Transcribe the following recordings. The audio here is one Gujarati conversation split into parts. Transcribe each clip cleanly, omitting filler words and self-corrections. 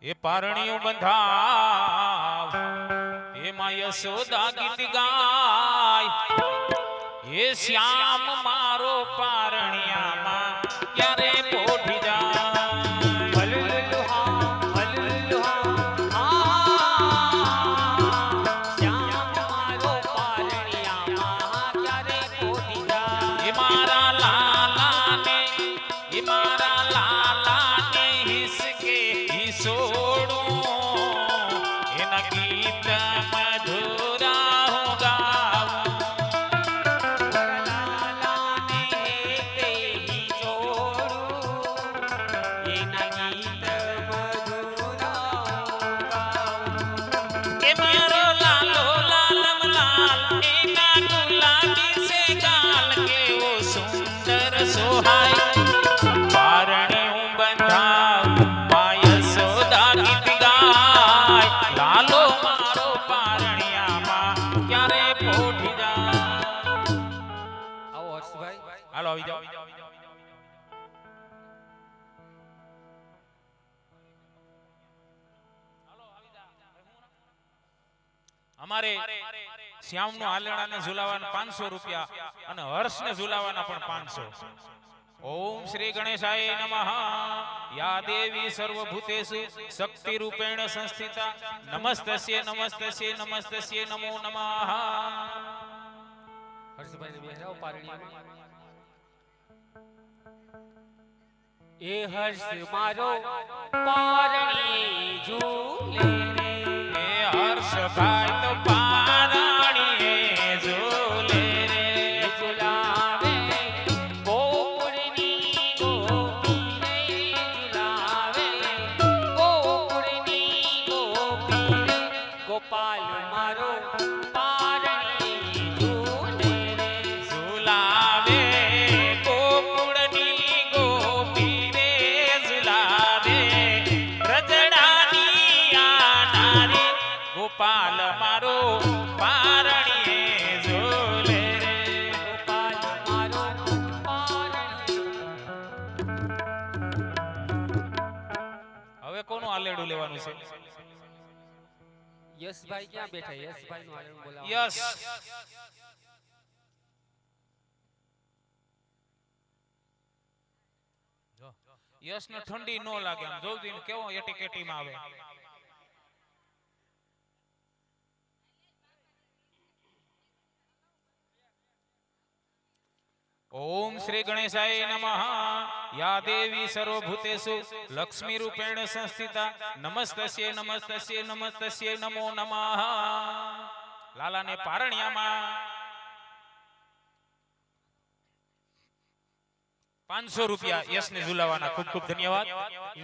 એ પારણિયું બંધાવ એમાં યશોદા ગીત ગાય એ શ્યામ મારો પારણિયામાં ક્યારે પોઢી જાય અમારે શ્યામ નો હાલડાને ઝુલાવાના 500 રૂપિયા અને હર્ષ ને ઝુલાવાના પણ 500. ઓમ શ્રી ગણેશાય નમઃ. યા દેવી સર્વભૂતેષુ શક્તિ રૂપેણ સંસ્થિતા નમસ્તસ્ય નમસ્તસ્ય નમસ્તસ્ય નમો નમઃ. હર્ષભાઈ ને બેહરાવ પારણીમાં. એ હર્ષ મારો પારણી ઝૂલે રે. એ હર્ષ ભાઈ તો પારણીએ ઝૂલે રે. ઝુલાવે ગોકુળની ગોપી રે. ઝુલાવે ગોકુળની ગોપી રે. ગોપાલ મારો પારણી ઝૂલે રે. ઝુલાવે ગોકુળની ગોપી રે. ઝુલાવે રજડાની આ નારી ગોપાલ મારો પારણીએ ઝૂલે રે. ગોપાલ મારો પારણી. હવે કોનું આલેડું લેવાનું છે? યશભાઈ ક્યાં બેઠા? યશભાઈ નું આલેડું બોલાવો. યસ. યસ ને ઠંડી નો લાગે આમ જોઉં કેવો એટીકેટીમાં આવે. ઓમ શ્રી ગણેશાય નમઃ. યા દેવી સર્વભૂતેષુ લક્ષ્મી રૂપેણ સંસ્થિતા નમસ્તસ્ય નમસ્તસ્ય નમસ્તસ્ય નમો નમઃ. લાલાને પારણિયામાં 500 રૂપિયા યશ ને ઝુલાવાના. ખૂબ ખૂબ ધન્યવાદ.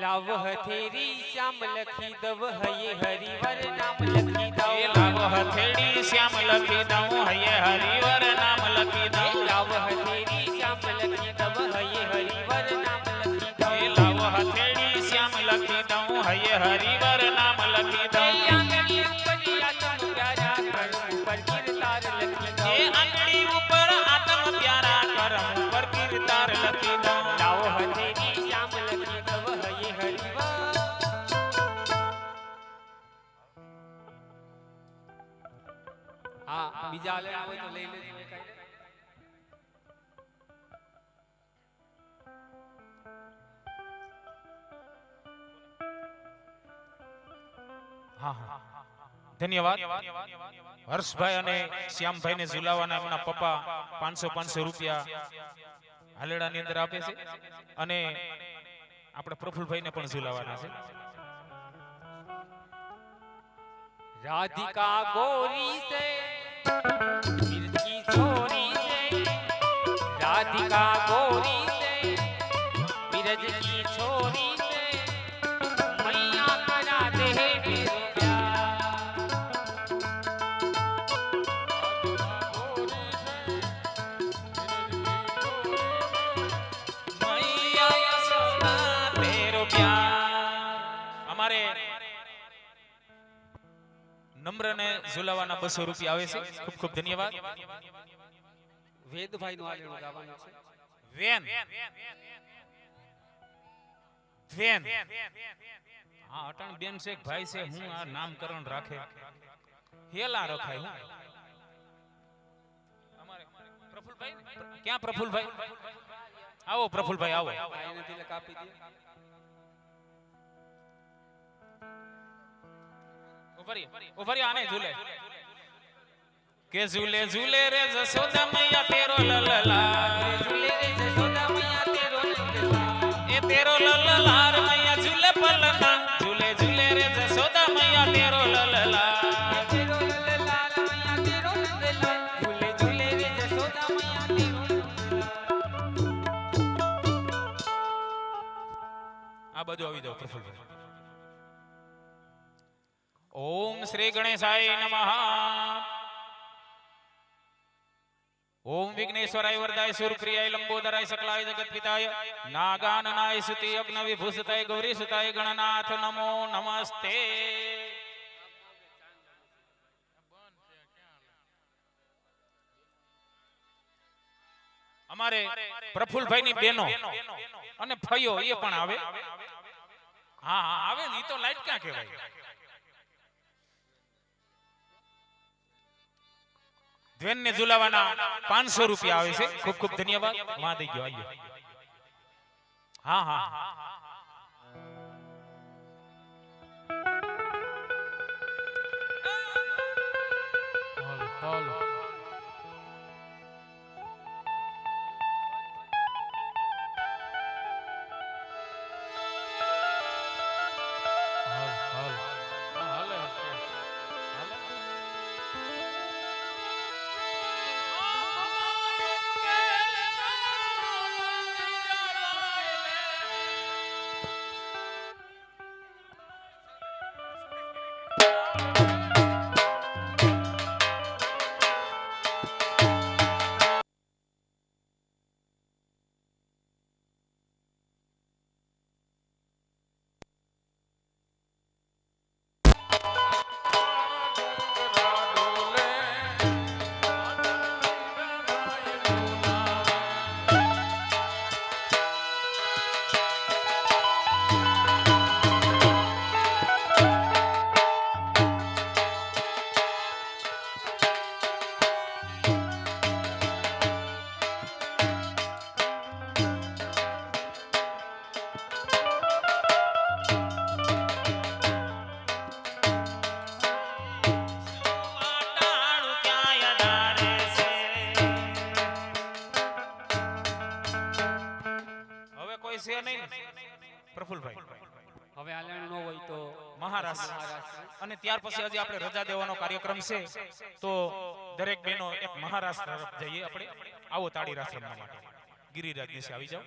લાવ હથેરી શ્યામ લખી દવ હયે હરિવર નામ લખી દવ. એ લાવ હથેળી શ્યામ લખી દઉં હયે હરિવર નામ લખી દઉં. લાવ હથેરી શ્યામ લખી દવ હયે હરિવર નામ લખી દવ. એ લાવ હથેળી શ્યામ લખી દઉં હયે હરિવર નામ લખી દઉં. આંગળી ઉપર આતમ પ્યારા કરમ ઉપર કીર્તાર લખી દવ. એ આંગળી ઉપર આતમ પ્યારા કરમ ઉપર કીર્તાર લખી દઉં. લાવ હથેરી શ્યામ લખી દવ હયે હરિવર. હા બીજા આલેડા હોય તો લઈ લેજો. હા હા ધન્યવાદ. હર્ષભાઈ અને શ્યામભાઈ ને ઝુલાવાના એમના પપ્પા 500 રૂપિયા હાલેડાની અંદર આપે છે અને આપણે પ્રફુલભાઈ ને પણ ઝુલાવાના છે. राधिका गोरी से मिर्च की छोरी से. राधिका गोरी से मिर्च की छोरी से. मैया करा दे मेरो मैया यशोदा तेरो प्यार. અમારે નમ્ર ને ઝુલાવાના 200 રૂપિયા આવે છે. ખૂબ ખૂબ ધન્યવાદ. વેદભાઈ નું આલેડું ગાવાનું છે. વેન ધ્વેન હા અટાણ બેન છે એક ભાઈ છે હું આ નામકરણ રાખે હેલા રખાય હું અમારે પ્રફુલભાઈ ક્યાં પ્રફુલભાઈ આવો પ્રફુલભાઈ આવો ભાઈને તિલક આપી દે. ઉભરી આને ઝૂલે કે ઝૂલે ઝૂલે રે જશોદા મૈયા તેરો લલલા ઝૂલે રે જશોદા મૈયા તેરો લલલા. એ તેરો લલલાર મૈયા ઝૂલે પલના ઝૂલે ઝૂલે રે જશોદા મૈયા તેરો લલલા તેરો લલલાર મૈયા તેરો લલલા. ઝૂલે ઝૂલે રે જશોદા મૈયા તેરો લલલા. આ બાજુ આવી જાઓ પ્રફુલભાઈ ઓમ શ્રી ગણેશાય નમઃ ઓમ વિઘ્નેશ્વરાય વરદાય સુરપ્રિયાય લંબોદરાય સકલાય જગતપિતાય નાગાનનાય સુતિ અગ્ન વિભૂષિતાય ગૌરી સુતાય ગણનાથ નમો નમસ્તે. અમારે પ્રફુલભાઈ ની બેનો અને ફઈઓ એ પણ આવે હા હા આવે ને ઈ તો લાઈટ ક્યાં કહેવાય. ધ્વેન ને ઝુલાવાના 500 રૂપિયા આવે છે ખૂબ ખૂબ ધન્યવાદ માં દઈ ગયો આયો હા હા હાલો છે નહીં પ્રફુલભાઈ હવે આલેણ નો હોય તો મહારાષ્ટ્ર અને ત્યાર પછી હજી આપણે રજા દેવાનો કાર્યક્રમ છે તો દરેક બહેનો એક મહારાષ્ટ્ર તરફ જઈએ આપણે આવો તાળી રાસ રમવા માટે ગિરિરાજ દેશે આવી જાઓ.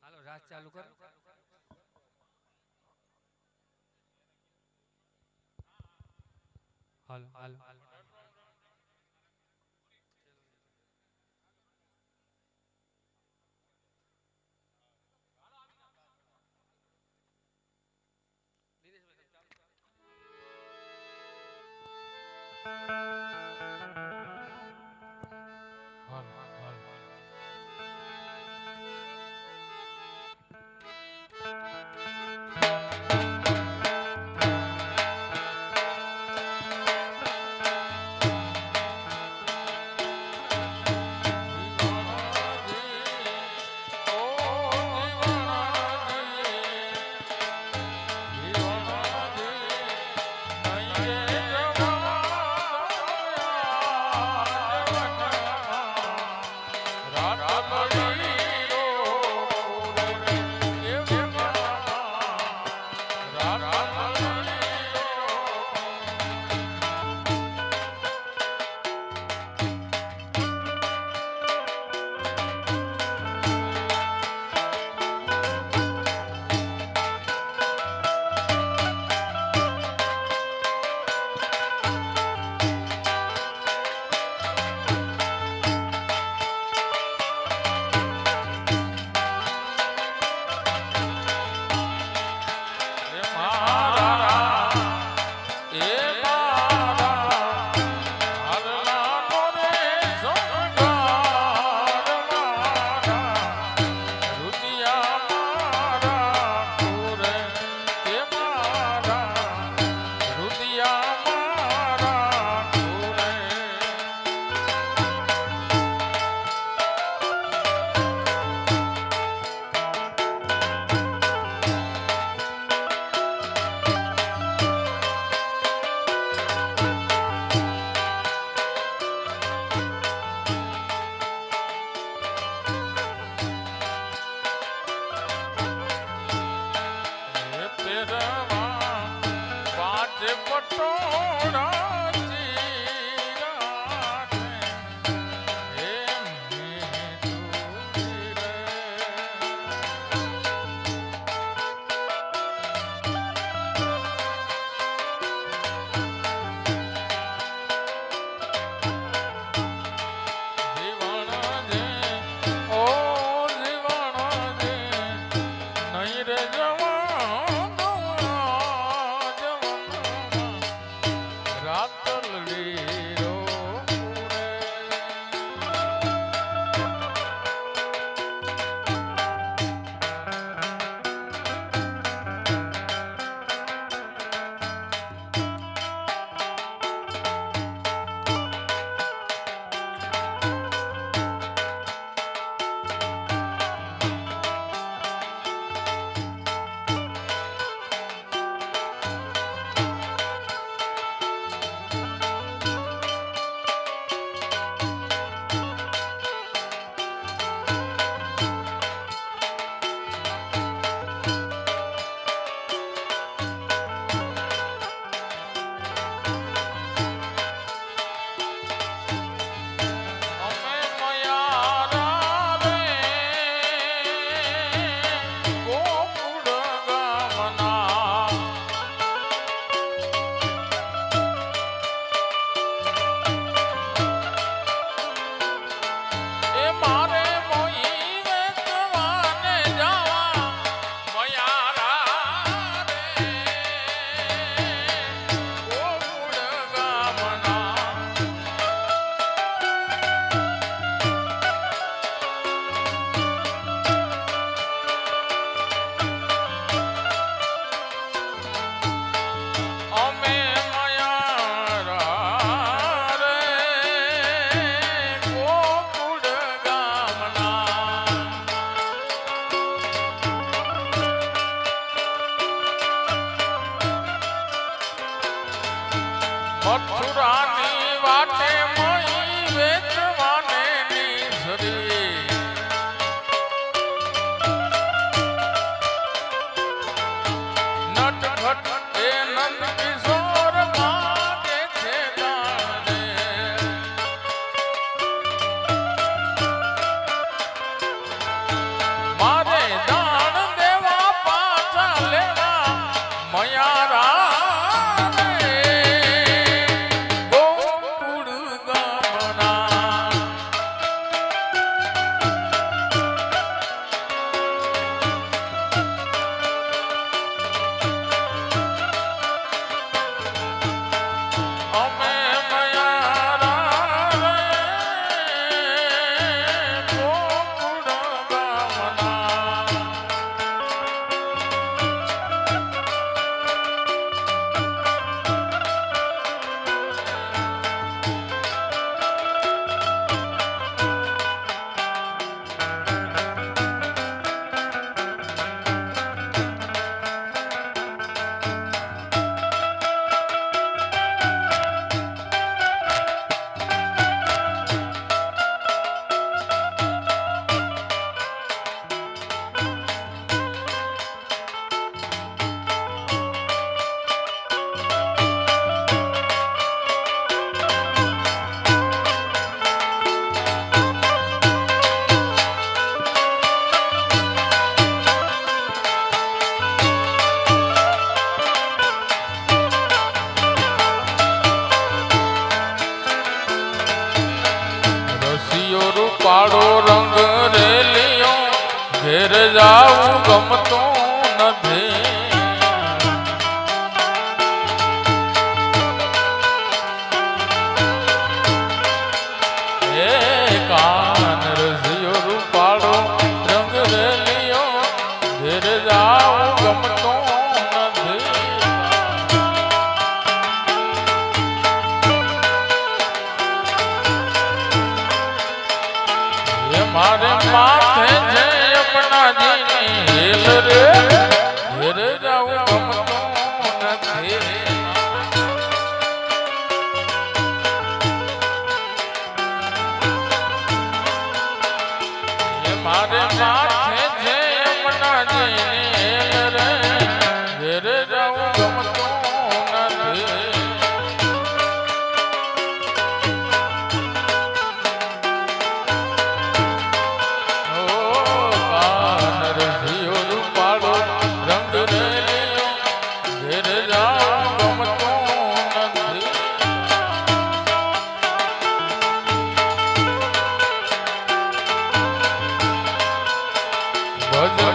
હાલો રાત ચાલુ કર. હાલો હાલો મથુરાની વાટે મહી વેચવાને નીસરી નટખટ એ નંદ કિશોર માગે છે દાણે મારે દાણ દેવા પાછા લેવા મયારા પાડો રંગ રેલિયો ઘેર જાવું ગમતું નથી એ કાન રસિયો રૂપાળો રંગ રેલિયો ઘેર જાવું ગમતું નથી મારે માથે છે યમુનાજીની હેલ રે ઘેર જાવું ગમતું નથી મારે માથે છે યમુનાજીની હેલ રે ઘેર જાવું ગમતું નથી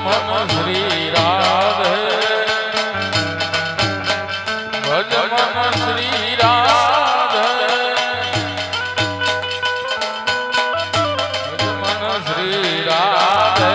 મન શ્રી રાધે ભજ મન શ્રી રાધે ભજ મન શ્રી રાધે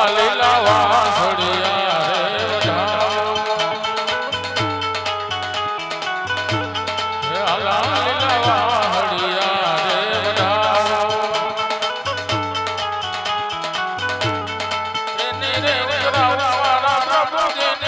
લીલા વાસળિયા રે વઢાવો હે આલા લીલા વાસળિયા રે વઢાવો એને રે ઉતરાવવાળા પ્રભુ જેને